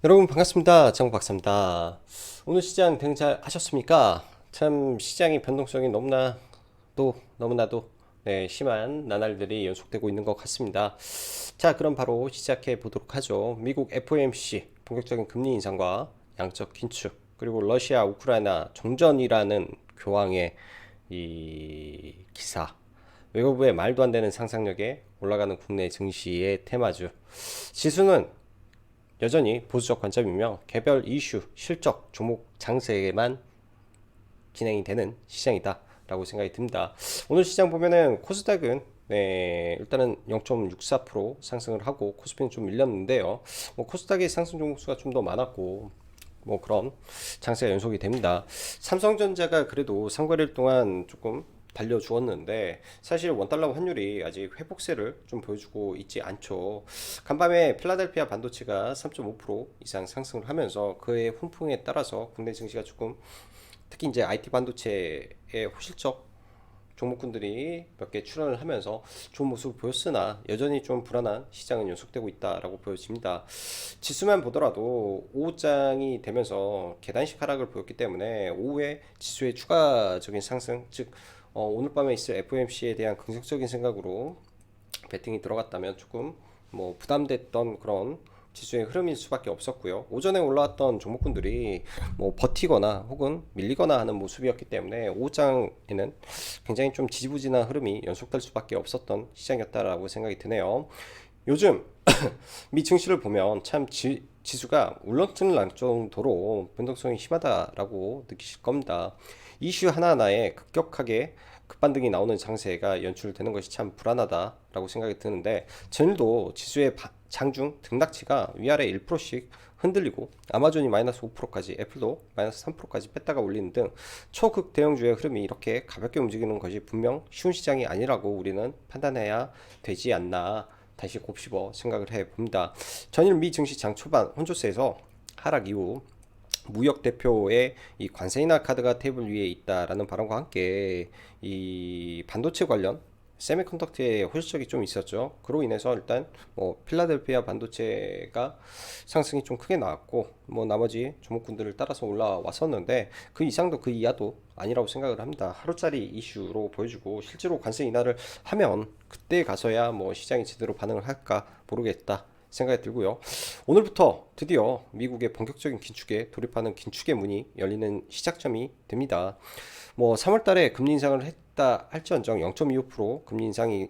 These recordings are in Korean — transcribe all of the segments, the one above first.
여러분 반갑습니다. 정박사입니다. 오늘 시장 대응 잘 하셨습니까? 참 시장의 변동성이 너무나도 심한 나날들이 연속되고 있는 것 같습니다. 자, 그럼 바로 시작해 보도록 하죠. 미국 FOMC 본격적인 금리 인상과 양적 긴축, 그리고 러시아 우크라이나 정전이라는 교황의 이 기사, 외교부의 말도 안 되는 상상력에 올라가는 국내 증시의 테마주. 지수는 여전히 보수적 관점이며 개별 이슈, 실적, 종목 장세에만 진행이 되는 시장이다 라고 생각이 듭니다. 오늘 시장 보면은 코스닥은 일단은 0.64% 상승을 하고 코스피는 좀 밀렸는데요. 코스닥의 상승 종목수가 좀 더 많았고 그런 장세가 연속이 됩니다. 삼성전자가 그래도 3거래일 동안 조금 달려주었는데 사실 원달러 환율이 아직 회복세를 좀 보여주고 있지 않죠. 간밤에 필라델피아 반도체가 3.5% 이상 상승을 하면서 그의 훈풍에 따라서 국내 증시가 조금, 특히 이제 IT 반도체의 호실적 종목군들이 몇 개 출연을 하면서 좋은 모습을 보였으나 여전히 좀 불안한 시장은 연속되고 있다라고 보여집니다. 지수만 보더라도 오후장이 되면서 계단식 하락을 보였기 때문에 오후에 지수의 추가적인 상승, 즉 오늘 밤에 있을 FOMC에 대한 긍정적인 생각으로 베팅이 들어갔다면 조금 부담됐던 그런 지수의 흐름일 수밖에 없었고요. 오전에 올라왔던 종목군들이 버티거나 혹은 밀리거나 하는 모습이었기 때문에 오후장에는 굉장히 좀 지지부진한 흐름이 연속될 수밖에 없었던 시장이었다라고 생각이 드네요. 요즘 미 증시를 보면 참 지수가 울렁증을 날 정도로 변동성이 심하다라고 느끼실 겁니다. 이슈 하나하나에 급격하게 급반등이 나오는 장세가 연출되는 것이 참 불안하다라고 생각이 드는데, 전일도 지수의 장중 등락치가 위아래 1%씩 흔들리고 아마존이 마이너스 5%까지, 애플도 마이너스 3%까지 뺐다가 올리는 등 초극 대형주의 흐름이 이렇게 가볍게 움직이는 것이 분명 쉬운 시장이 아니라고 우리는 판단해야 되지 않나, 다시 곱씹어 생각을 해봅니다. 전일 미 증시 장 초반 혼조세에서 하락 이후 무역 대표의 이 관세 인하 카드가 테이블 위에 있다라는 발언과 함께 이 반도체 관련 세미컨덕터의 호실적이 좀 있었죠. 그로 인해서 일단 필라델피아 반도체가 상승이 좀 크게 나왔고 나머지 종목군들을 따라서 올라왔었는데 그 이상도 그 이하도 아니라고 생각을 합니다. 하루짜리 이슈로 보여주고 실제로 관세 인하를 하면 그때 가서야 시장이 제대로 반응을 할까 모르겠다 생각이 들고요. 오늘부터 드디어 미국의 본격적인 긴축에 돌입하는 긴축의 문이 열리는 시작점이 됩니다. 3월 달에 금리 인상을 했다 할지언정 0.25% 금리 인상이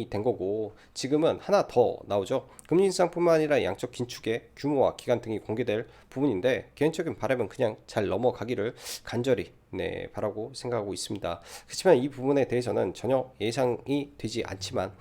된 거고, 지금은 하나 더 나오죠. 금리 인상뿐만 아니라 양적 긴축의 규모와 기간 등이 공개될 부분인데, 개인적인 바람은 그냥 잘 넘어가기를 간절히 바라고 생각하고 있습니다. 그렇지만 이 부분에 대해서는 전혀 예상이 되지 않지만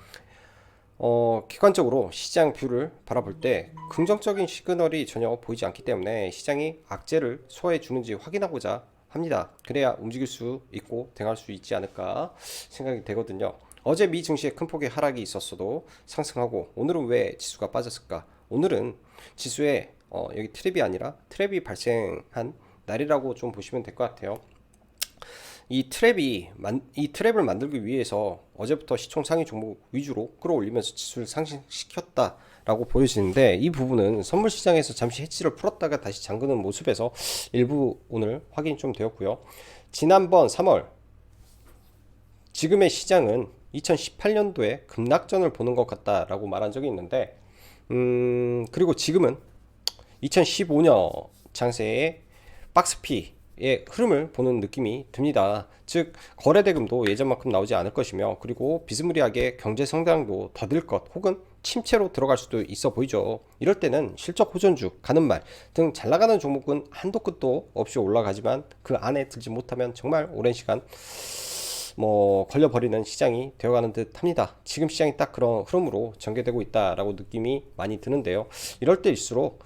객관적으로 시장 뷰를 바라볼 때 긍정적인 시그널이 전혀 보이지 않기 때문에 시장이 악재를 소화해 주는지 확인하고자 합니다. 그래야 움직일 수 있고 대응할 수 있지 않을까 생각이 되거든요. 어제 미 증시에 큰 폭의 하락이 있었어도 상승하고, 오늘은 왜 지수가 빠졌을까? 오늘은 지수에 여기 트랩이 아니라 트랩이 발생한 날이라고 좀 보시면 될 것 같아요. 이 트랩을 만들기 위해서 어제부터 시총 상위 종목 위주로 끌어올리면서 지수를 상승시켰다라고 보여지는데, 이 부분은 선물 시장에서 잠시 해치를 풀었다가 다시 잠그는 모습에서 일부 오늘 확인이 좀 되었고요. 지난번 3월 지금의 시장은 2018년도에 급락전을 보는 것 같다라고 말한 적이 있는데, 그리고 지금은 2015년 장세의 박스피의 흐름을 보는 느낌이 듭니다. 즉 거래대금도 예전만큼 나오지 않을 것이며, 그리고 비스무리하게 경제 성장도 더딜 것 혹은 침체로 들어갈 수도 있어 보이죠. 이럴 때는 실적 호전주, 가는 말 등 잘 나가는 종목은 한도 끝도 없이 올라가지만 그 안에 들지 못하면 정말 오랜 시간 걸려버리는 시장이 되어가는 듯 합니다. 지금 시장이 딱 그런 흐름으로 전개되고 있다라고 느낌이 많이 드는데요. 이럴 때일수록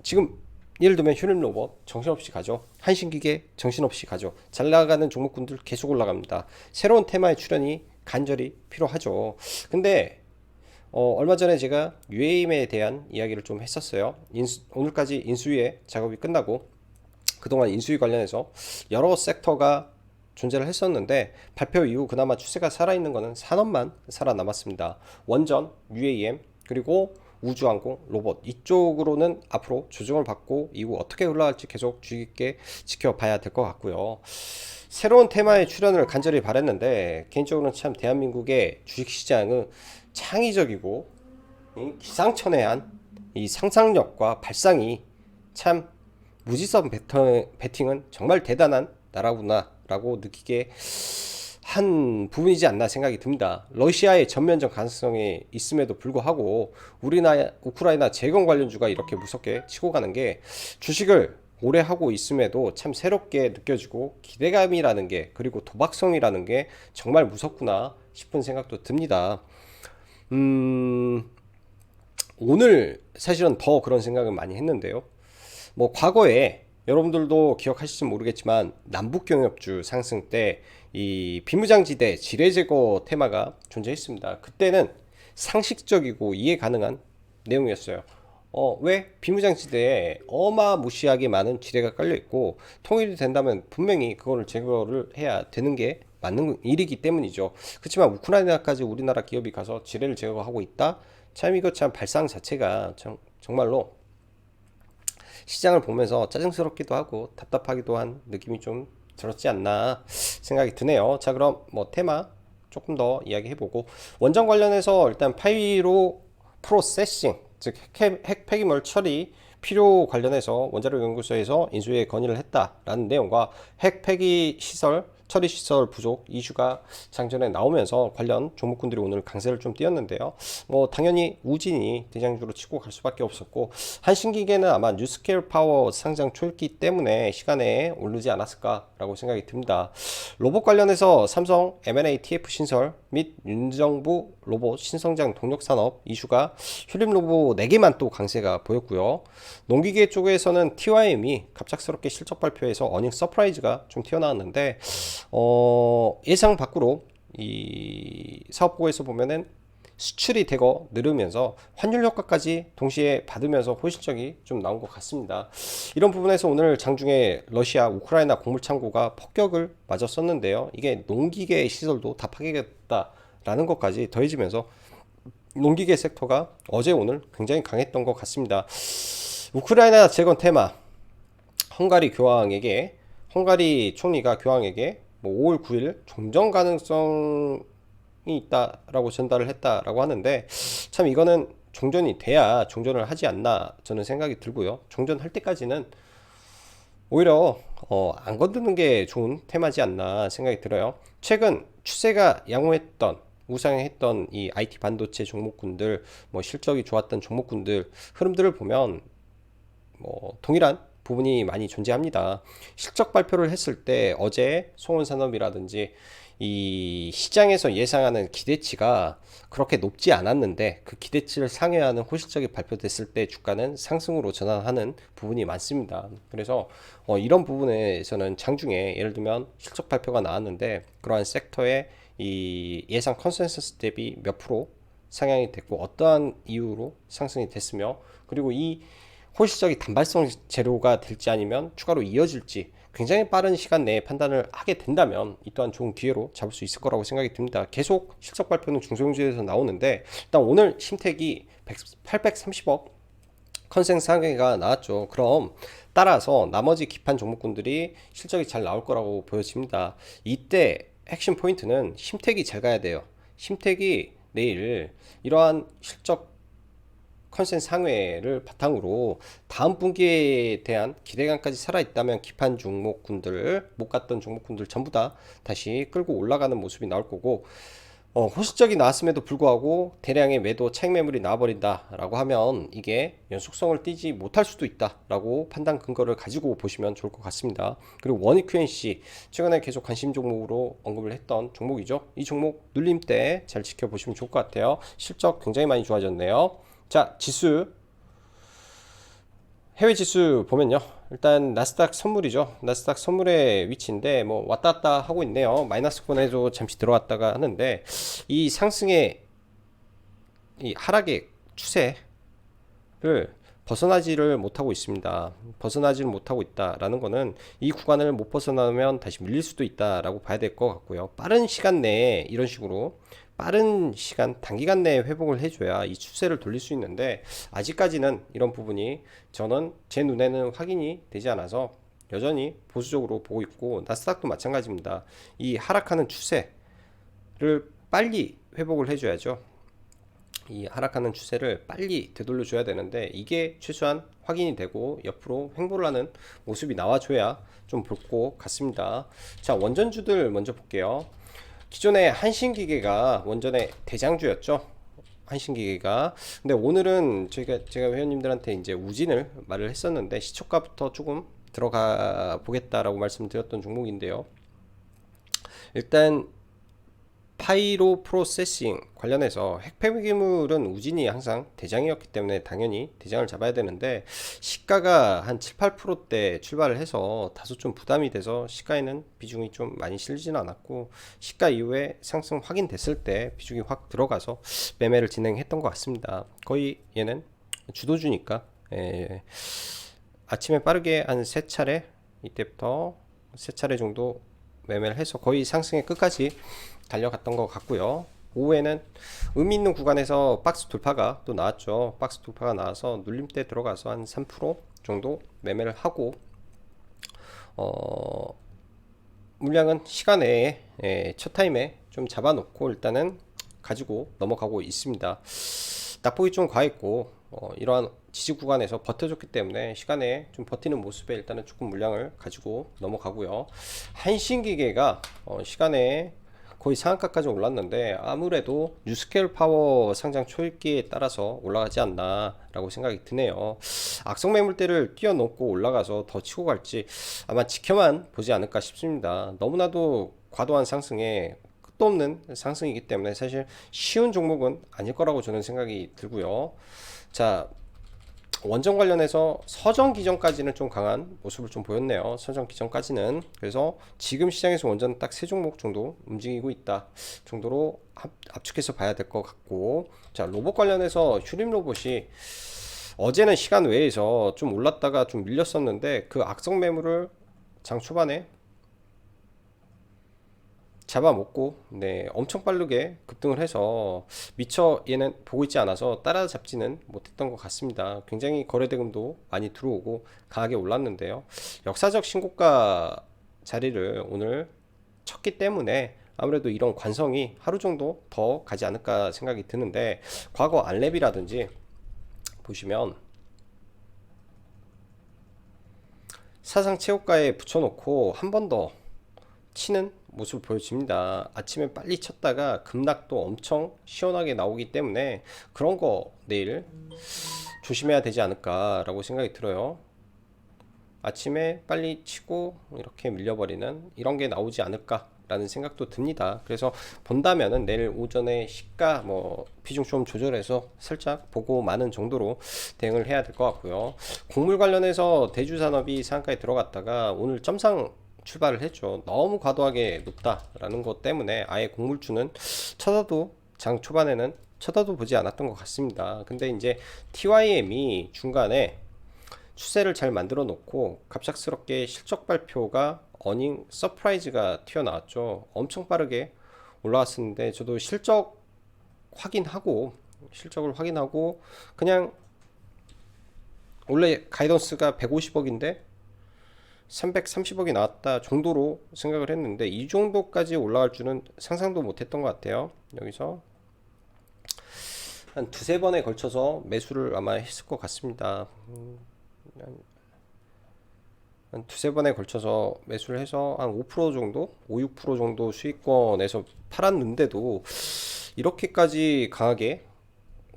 지금 예를 들면 휴림로봇 정신없이 가죠. 한신기계 정신없이 가죠. 잘 나가는 종목군들 계속 올라갑니다. 새로운 테마의 출현이 간절히 필요하죠. 근데 얼마 전에 제가 UAM에 대한 이야기를 좀 했었어요. 오늘까지 인수위의 작업이 끝나고 그동안 인수위 관련해서 여러 섹터가 존재를 했었는데, 발표 이후 그나마 추세가 살아있는 것은 산업만 살아남았습니다. 원전, UAM, 그리고 우주항공, 로봇 이쪽으로는 앞으로 조정을 받고 이후 어떻게 흘러갈지 계속 주의 깊게 지켜봐야 될 것 같고요. 새로운 테마에 출연을 간절히 바랬는데 개인적으로는 참 대한민국의 주식시장은 창의적이고 기상천외한 이 상상력과 발상이 참 무지성 배팅은 정말 대단한 나라구나 라고 느끼게 한 부분이지 않나 생각이 듭니다. 러시아의 전면전 가능성이 있음에도 불구하고 우크라이나 재건 관련주가 이렇게 무섭게 치고 가는 게 주식을 오래 하고 있음에도 참 새롭게 느껴지고 기대감이라는 게 그리고 도박성이라는 게 정말 무섭구나 싶은 생각도 듭니다. 오늘 사실은 더 그런 생각을 많이 했는데요. 뭐 과거에 여러분들도 기억하실지 모르겠지만 남북경협주 상승 때 이 비무장지대 지뢰제거 테마가 존재했습니다. 그때는 상식적이고 이해 가능한 내용이었어요. 왜 비무장지대에 어마무시하게 많은 지뢰가 깔려 있고 통일이 된다면 분명히 그거를 제거를 해야 되는 게 맞는 일이기 때문이죠. 그렇지만 우크라이나까지 우리나라 기업이 가서 지뢰를 제거하고 있다? 참 이거 참 발상 자체가 정말로 시장을 보면서 짜증스럽기도 하고 답답하기도 한 느낌이 좀 들었지 않나 생각이 드네요. 자, 그럼 뭐 테마 조금 더 이야기해보고 원전 관련해서 일단 파이로 프로세싱 즉 핵 폐기물 처리 필요 관련해서 원자력 연구소에서 인수에 건의를 했다라는 내용과 핵 폐기 시설 처리 시설 부족 이슈가 장전에 나오면서 관련 종목군들이 오늘 강세를 좀 띄었는데요. 뭐 당연히 우진이 대장주로 치고 갈 수밖에 없었고 한신기계는 아마 뉴스케일 파워 상장 초읽기 때문에 시간에 오르지 않았을까라고 생각이 듭니다. 로봇 관련해서 삼성 M&A TF 신설 및 윤정부 로봇 신성장 동력 산업 이슈가 휴림 로봇 4개만 또 강세가 보였고요. 농기계 쪽에서는 TYM이 갑작스럽게 실적 발표에서 어닝 서프라이즈가 좀 튀어나왔는데 예상 밖으로 이 사업부에서 보면은 수출이 되고 늘으면서 환율 효과까지 동시에 받으면서 호실적이 좀 나온 것 같습니다. 이런 부분에서 오늘 장중에 러시아 우크라이나 곡물 창고가 폭격을 맞았었는데요. 이게 농기계 시설도 다 파괴됐다라는 것까지 더해지면서 농기계 섹터가 어제 오늘 굉장히 강했던 것 같습니다. 우크라이나 재건 테마 헝가리 총리가 교황에게 뭐 5월 9일 종전 가능성이 있다라고 전달을 했다라고 하는데 참 이거는 종전이 돼야 종전을 하지 않나 저는 생각이 들고요. 종전할 때까지는 오히려 안 건드는 게 좋은 테마지 않나 생각이 들어요. 최근 추세가 양호했던 우상했던 이 IT 반도체 종목군들 뭐 실적이 좋았던 종목군들 흐름들을 보면 뭐 동일한 부분이 많이 존재합니다. 실적 발표를 했을 때 어제 송원산업이라든지 이 시장에서 예상하는 기대치가 그렇게 높지 않았는데 그 기대치를 상회하는 호실적이 발표됐을 때 주가는 상승으로 전환하는 부분이 많습니다. 그래서 이런 부분에서는 장중에 예를 들면 실적 발표가 나왔는데 그러한 섹터의 이 예상 컨센서스 대비 몇 프로 상향이 됐고 어떠한 이유로 상승이 됐으며 그리고 이 호실적이 단발성 재료가 될지 아니면 추가로 이어질지 굉장히 빠른 시간 내에 판단을 하게 된다면 이 또한 좋은 기회로 잡을 수 있을 거라고 생각이 듭니다. 계속 실적 발표는 중소형주에서 나오는데 일단 오늘 심택이 830억 컨센 상회가 나왔죠. 그럼 따라서 나머지 기판 종목군들이 실적이 잘 나올 거라고 보여집니다. 이때 핵심 포인트는 심택이 잘 가야 돼요. 심택이 내일 이러한 실적 컨센 상회를 바탕으로 다음 분기에 대한 기대감까지 살아있다면 기판 종목군들 못 갔던 종목군들 전부 다 다시 끌고 올라가는 모습이 나올 거고 호실적이 나왔음에도 불구하고 대량의 매도 차익 매물이 나와버린다 라고 하면 이게 연속성을 띠지 못할 수도 있다 라고 판단 근거를 가지고 보시면 좋을 것 같습니다. 그리고 원익 QNC 최근에 계속 관심 종목으로 언급을 했던 종목이죠. 이 종목 눌림 때 잘 지켜보시면 좋을 것 같아요. 실적 굉장히 많이 좋아졌네요. 자, 지수 해외 지수 보면요. 일단 나스닥 선물이죠. 나스닥 선물의 위치인데 뭐 왔다 갔다 하고 있네요. 마이너스권에도 잠시 들어왔다가 하는데 이 상승의 이 하락의 추세를 벗어나지를 못하고 있습니다. 벗어나지를 못하고 있다라는 거는 이 구간을 못 벗어나면 다시 밀릴 수도 있다라고 봐야 될 것 같고요. 빠른 시간 내에 이런 식으로 빠른 시간, 단기간 내에 회복을 해줘야 이 추세를 돌릴 수 있는데 아직까지는 이런 부분이 저는 제 눈에는 확인이 되지 않아서 여전히 보수적으로 보고 있고, 나스닥도 마찬가지입니다. 이 하락하는 추세를 빨리 회복을 해줘야죠. 이 하락하는 추세를 빨리 되돌려 줘야 되는데 이게 최소한 확인이 되고 옆으로 횡보를 하는 모습이 나와줘야 좀 볼 것 같습니다. 자, 원전주들 먼저 볼게요. 기존에 한신기계가 원전의 대장주였죠. 한신기계가. 근데 오늘은 제가 회원님들한테 이제 우진을 말을 했었는데 시초가부터 조금 들어가 보겠다라고 말씀드렸던 종목인데요. 일단 파이로 프로세싱 관련해서 핵폐기물은 우진이 항상 대장이었기 때문에 당연히 대장을 잡아야 되는데, 시가가 한 7, 8%대 출발을 해서 다소 좀 부담이 돼서 시가에는 비중이 좀 많이 실리지는 않았고, 시가 이후에 상승 확인됐을 때 비중이 확 들어가서 매매를 진행했던 것 같습니다. 거의 얘는 주도주니까. 아침에 빠르게 한 세 차례, 이때부터 세 차례 정도 매매를 해서 거의 상승의 끝까지 달려갔던 것 같고요. 오후에는 의미 있는 구간에서 박스 돌파가 또 나왔죠. 박스 돌파가 나와서 눌림대 들어가서 한 3% 정도 매매를 하고, 물량은 시간 내에 첫 타임에 좀 잡아놓고 일단은 가지고 넘어가고 있습니다. 낙폭이 좀 과했고 이러한 지지 구간에서 버텨줬기 때문에 시간에 좀 버티는 모습에 일단은 조금 물량을 가지고 넘어가고요. 한신기계가 시간에 거의 상한가까지 올랐는데 아무래도 뉴스케일 파워 상장 초읽기에 따라서 올라가지 않나 라고 생각이 드네요. 악성 매물대를 뛰어넘고 올라가서 더 치고 갈지 아마 지켜만 보지 않을까 싶습니다. 너무나도 과도한 상승에 끝도 없는 상승이기 때문에 사실 쉬운 종목은 아닐 거라고 저는 생각이 들고요. 자, 원전 관련해서 서전 기전까지는 좀 강한 모습을 좀 보였네요. 서전 기전까지는. 그래서 지금 시장에서 원전 딱 세 종목 정도 움직이고 있다 정도로 압축해서 봐야 될 것 같고, 자, 로봇 관련해서 휴림 로봇이 어제는 시간 외에서 좀 올랐다가 좀 밀렸었는데 그 악성 매물을 장 초반에 잡아먹고 엄청 빠르게 급등을 해서 미처 얘는 보고 있지 않아서 따라잡지는 못했던 것 같습니다. 굉장히 거래대금도 많이 들어오고 강하게 올랐는데요. 역사적 신고가 자리를 오늘 쳤기 때문에 아무래도 이런 관성이 하루 정도 더 가지 않을까 생각이 드는데, 과거 알렙이라든지 보시면 사상 최고가에 붙여놓고 한 번 더 치는 모습을 보여집니다. 아침에 빨리 쳤다가 급락도 엄청 시원하게 나오기 때문에 그런 거 내일 조심해야 되지 않을까 라고 생각이 들어요. 아침에 빨리 치고 이렇게 밀려버리는 이런 게 나오지 않을까 라는 생각도 듭니다. 그래서 본다면은 내일 오전에 시가 비중 좀 조절해서 살짝 보고 마는 정도로 대응을 해야 될 것 같고요. 곡물 관련해서 대주산업이 상한가에 들어갔다가 오늘 점상 출발을 했죠. 너무 과도하게 높다라는 것 때문에 아예 곡물주는 쳐다도 장 초반에는 쳐다도 보지 않았던 것 같습니다. 근데 이제 TYM이 중간에 추세를 잘 만들어 놓고 갑작스럽게 실적 발표가 어닝 서프라이즈가 튀어나왔죠. 엄청 빠르게 올라왔었는데 저도 실적을 확인하고 그냥 원래 가이던스가 150억인데 330억이 나왔다 정도로 생각을 했는데 이 정도까지 올라갈 줄은 상상도 못했던 것 같아요. 여기서 한 두세 번에 걸쳐서 매수를 아마 했을 것 같습니다. 한 두세 번에 걸쳐서 매수를 해서 한 5% 정도, 5, 6% 정도 수익권에서 팔았는데도 이렇게까지 강하게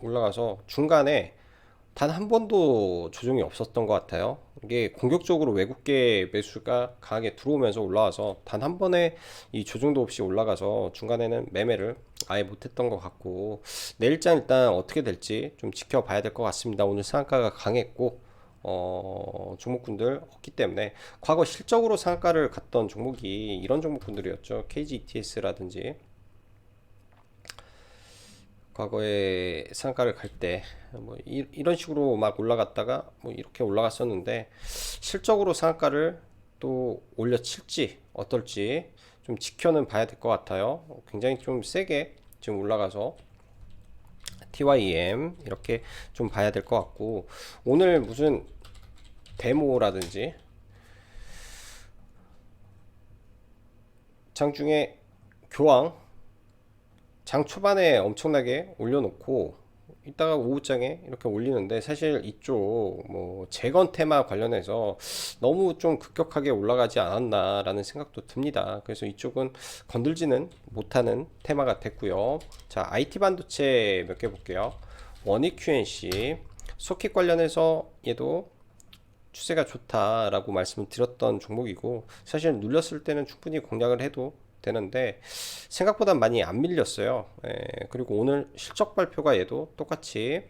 올라가서 중간에 단 한 번도 조정이 없었던 것 같아요. 이게 공격적으로 외국계 매수가 강하게 들어오면서 올라와서 단 한 번의 이 조정도 없이 올라가서 중간에는 매매를 아예 못했던 것 같고, 내일장 일단 어떻게 될지 좀 지켜봐야 될 것 같습니다. 오늘 상한가가 강했고 종목군들 없기 때문에 과거 실적으로 상한가를 갔던 종목이 이런 종목군들이었죠. KGETS라든지 과거에 상가를 갈 때 뭐 이런 식으로 막 올라갔다가 뭐 이렇게 올라갔었는데 실적으로 상가를 또 올려칠지 어떨지 좀 지켜는 봐야 될 것 같아요. 굉장히 좀 세게 지금 올라가서 TYM 이렇게 좀 봐야 될 것 같고, 오늘 무슨 데모라든지 장중에 교황 장 초반에 엄청나게 올려놓고 이따가 오후장에 이렇게 올리는데, 사실 이쪽 뭐 재건 테마 관련해서 너무 좀 급격하게 올라가지 않았나라는 생각도 듭니다. 그래서 이쪽은 건들지는 못하는 테마가 됐고요. 자, IT 반도체 몇 개 볼게요. 원익 QNC 소켓 관련해서 얘도 추세가 좋다라고 말씀을 드렸던 종목이고, 사실 눌렸을 때는 충분히 공략을 해도 되는데 생각보다 많이 안 밀렸어요. 그리고 오늘 실적 발표가 얘도 똑같이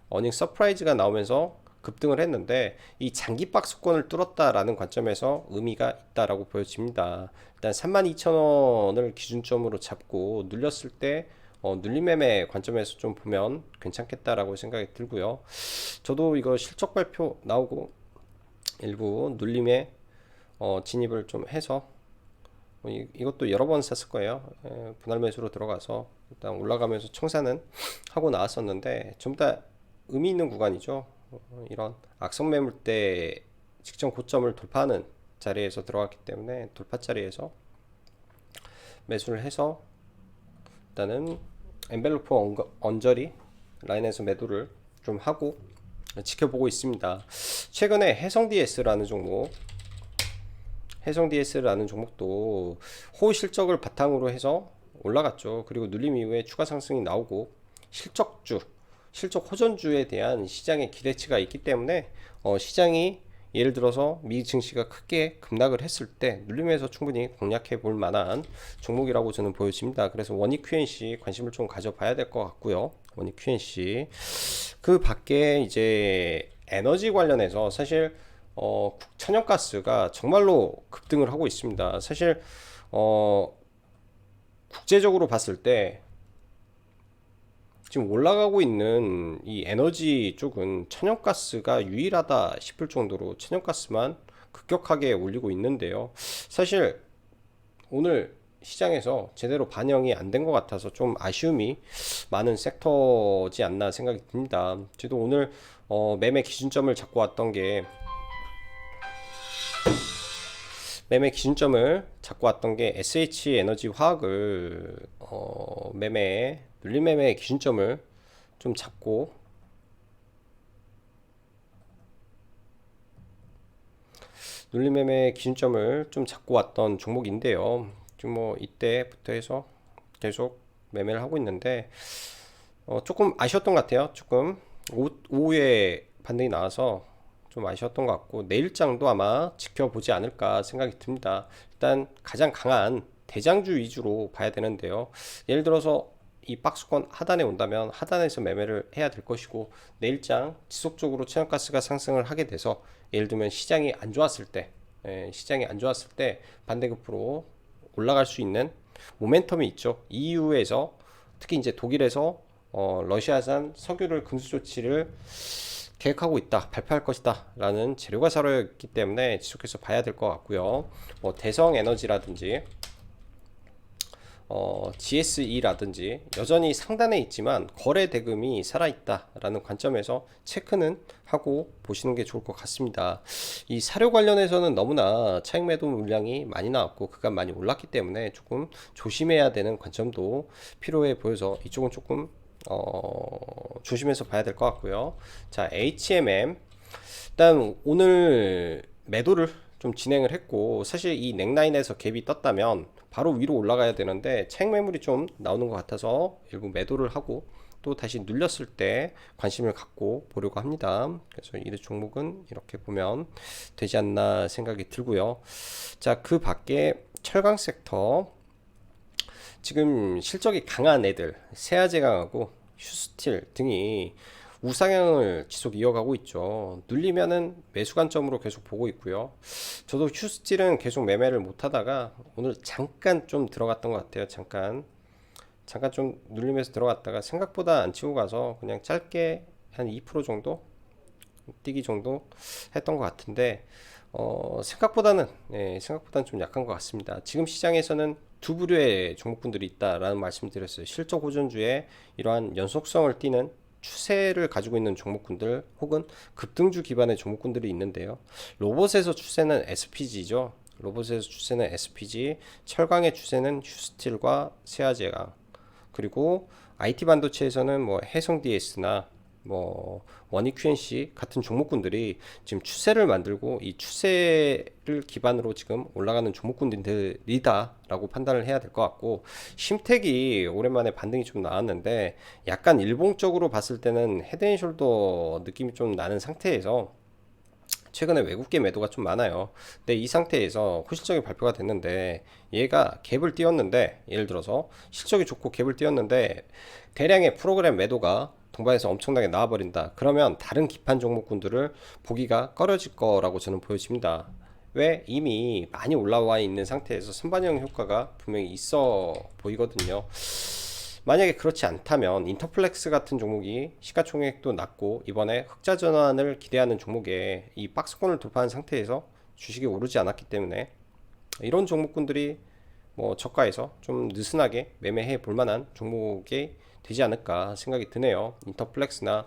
어닝 서프라이즈가 나오면서 급등을 했는데, 이 장기 박스권을 뚫었다라는 관점에서 의미가 있다라고 보여집니다. 일단 32,000원을 기준점으로 잡고 눌렸을 때 눌림 매매 관점에서 좀 보면 괜찮겠다라고 생각이 들고요. 저도 이거 실적 발표 나오고 일부 눌림에 진입을 좀 해서 이것도 여러 번 샀을 거예요. 분할 매수로 들어가서 일단 올라가면서 청산은 하고 나왔었는데 좀 더 의미 있는 구간이죠. 이런 악성 매물대 직전 고점을 돌파하는 자리에서 들어갔기 때문에 돌파 자리에서 매수를 해서 일단은 엔벨로프 언저리 라인에서 매도를 좀 하고 지켜보고 있습니다. 최근에 해성 DS라는 종목도 호의 실적을 바탕으로 해서 올라갔죠. 그리고 눌림 이후에 추가 상승이 나오고 실적 호전주에 대한 시장의 기대치가 있기 때문에 시장이 예를 들어서 미 증시가 크게 급락을 했을 때 눌림에서 충분히 공략해 볼 만한 종목이라고 저는 보여집니다. 그래서 원익 QNC 관심을 좀 가져봐야 될 것 같고요. 원익 QNC 그 밖에 이제 에너지 관련해서 사실 천연가스가 정말로 급등을 하고 있습니다. 사실 국제적으로 봤을 때 지금 올라가고 있는 이 에너지 쪽은 천연가스가 유일하다 싶을 정도로 천연가스만 급격하게 올리고 있는데요. 사실 오늘 시장에서 제대로 반영이 안 된 것 같아서 좀 아쉬움이 많은 섹터지 않나 생각이 듭니다. 저도 오늘 매매 기준점을 잡고 왔던 게 SH 에너지 화학을 눌림 매매 기준점을 좀 잡고 왔던 종목인데요. 지금 뭐 이때부터 해서 계속 매매를 하고 있는데 조금 아쉬웠던 것 같아요. 조금 오후에 반등이 나와서 좀 아쉬웠던 것 같고, 내일장도 아마 지켜보지 않을까 생각이 듭니다. 일단 가장 강한 대장주 위주로 봐야 되는데요. 예를 들어서 이 박스권 하단에 온다면 하단에서 매매를 해야 될 것이고, 내일장 지속적으로 천연가스가 상승을 하게 돼서 예를 들면 시장이 안 좋았을 때 반대급부로 올라갈 수 있는 모멘텀이 있죠. EU에서 특히 이제 독일에서 러시아산 석유를 금수 조치를 계획하고 있다, 발표할 것이다 라는 재료가 사로였기 때문에 지속해서 봐야 될 것 같고요. 뭐 대성에너지라든지 GSE라든지 여전히 상단에 있지만 거래 대금이 살아있다 라는 관점에서 체크는 하고 보시는 게 좋을 것 같습니다. 이 사료 관련해서는 너무나 차익 매도 물량이 많이 나왔고 그간 많이 올랐기 때문에 조금 조심해야 되는 관점도 필요해 보여서 이쪽은 조금 조심해서 봐야 될 것 같고요. 자, HMM 일단 오늘 매도를 좀 진행을 했고, 사실 이 넥라인에서 갭이 떴다면 바로 위로 올라가야 되는데 차익 매물이 좀 나오는 것 같아서 일부 매도를 하고 또 다시 눌렸을 때 관심을 갖고 보려고 합니다. 그래서 이 종목은 이렇게 보면 되지 않나 생각이 들고요. 자, 그 밖에 철강 섹터 지금 실적이 강한 애들, 세아제강하고 휴스틸 등이 우상향을 지속 이어가고 있죠. 눌리면은 매수 관점으로 계속 보고 있고요. 저도 휴스틸은 계속 매매를 못 하다가 오늘 잠깐 좀 들어갔던 것 같아요. 잠깐 잠깐 좀 눌리면서 들어갔다가 생각보다 안 치고 가서 그냥 짧게 한 2% 정도 뛰기 정도 했던 것 같은데 생각보다는 좀 약한 것 같습니다. 지금 시장에서는 두 부류의 종목군들이 있다라는 말씀드렸어요. 실적 호전주에 이러한 연속성을 띠는 추세를 가지고 있는 종목군들 혹은 급등주 기반의 종목군들이 있는데요. 로봇에서 추세는 SPG죠. 로봇에서 추세는 SPG, 철강의 추세는 휴스틸과 세아제강, 그리고 IT 반도체에서는 뭐 해성 DS나 뭐 원익 QNC 같은 종목군들이 지금 추세를 만들고 이 추세를 기반으로 지금 올라가는 종목군들이다라고 판단을 해야 될 것 같고, 심택이 오랜만에 반등이 좀 나왔는데 약간 일봉적으로 봤을 때는 헤드앤숄더 느낌이 좀 나는 상태에서 최근에 외국계 매도가 좀 많아요. 근데 이 상태에서 호실적이 발표가 됐는데 얘가 갭을 띄웠는데, 예를 들어서 실적이 좋고 갭을 띄웠는데 대량의 프로그램 매도가 동반해서 엄청나게 나와버린다. 그러면 다른 기판 종목군들을 보기가 꺼려질 거라고 저는 보여집니다. 왜? 이미 많이 올라와 있는 상태에서 선반영 효과가 분명히 있어 보이거든요. 만약에 그렇지 않다면 인터플렉스 같은 종목이 시가총액도 낮고 이번에 흑자 전환을 기대하는 종목에 이 박스권을 돌파한 상태에서 주식이 오르지 않았기 때문에 이런 종목군들이 뭐 저가에서 좀 느슨하게 매매해 볼 만한 종목이 되지 않을까 생각이 드네요. 인터플렉스나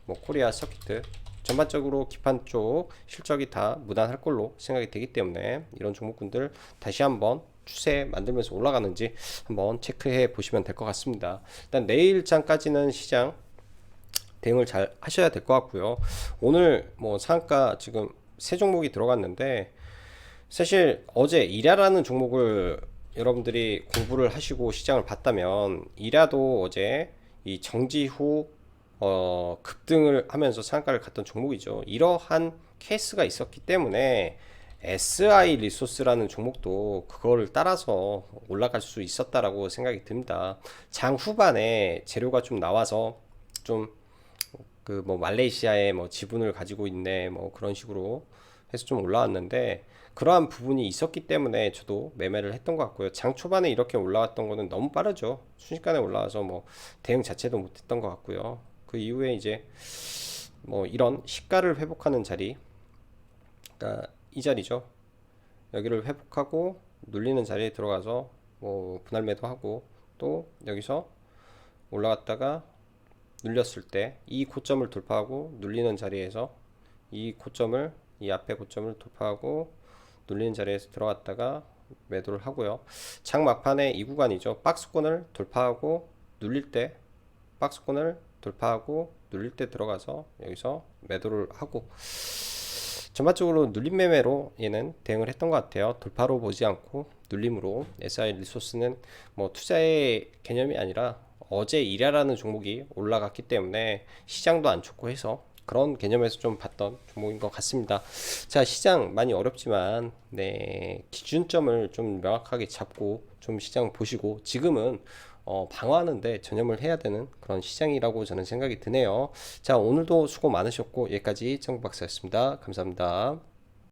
뭐 코리아 서키트 전반적으로 기판 쪽 실적이 다 무난할 걸로 생각이 되기 때문에 이런 종목군들 다시 한번 추세 만들면서 올라가는지 한번 체크해 보시면 될 것 같습니다. 일단 내일장까지는 시장 대응을 잘 하셔야 될 것 같고요. 오늘 뭐 상한가 지금 세 종목이 들어갔는데, 사실 어제 이라라는 종목을 여러분들이 공부를 하시고 시장을 봤다면, 이라도 어제 이 정지 후 급등을 하면서 상한가를 갔던 종목이죠. 이러한 케이스가 있었기 때문에 SI 리소스라는 종목도 그거를 따라서 올라갈 수 있었다라고 생각이 듭니다. 장 후반에 재료가 좀 나와서 좀 그 뭐 말레이시아에 뭐 지분을 가지고 있네 뭐 그런 식으로 해서 좀 올라왔는데, 그러한 부분이 있었기 때문에 저도 매매를 했던 것 같고요. 장 초반에 이렇게 올라왔던 거는 너무 빠르죠. 순식간에 올라와서 뭐 대응 자체도 못했던 것 같고요. 그 이후에 이제 뭐 이런 시가를 회복하는 자리, 그러니까 이 자리죠. 여기를 회복하고 눌리는 자리에 들어가서 뭐 분할 매도하고, 또 여기서 올라갔다가 눌렸을 때 이 고점을 돌파하고 눌리는 자리에서 이 앞에 고점을 돌파하고 눌리는 자리에서 들어갔다가 매도를 하고요. 장 막판에 이 구간이죠. 박스권을 돌파하고 눌릴 때, 박스권을 돌파하고 눌릴 때 들어가서 여기서 매도를 하고, 전반적으로 눌림 매매로 얘는 대응을 했던 것 같아요. 돌파로 보지 않고 눌림으로. SI 리소스는 뭐 투자의 개념이 아니라 어제 이라라는 종목이 올라갔기 때문에 시장도 안 좋고 해서 그런 개념에서 좀 봤던 종목인 것 같습니다. 자, 시장 많이 어렵지만 기준점을 좀 명확하게 잡고 좀 시장 보시고, 지금은 방어하는데 전념을 해야 되는 그런 시장이라고 저는 생각이 드네요. 자, 오늘도 수고 많으셨고 여기까지 정박사였습니다. 감사합니다.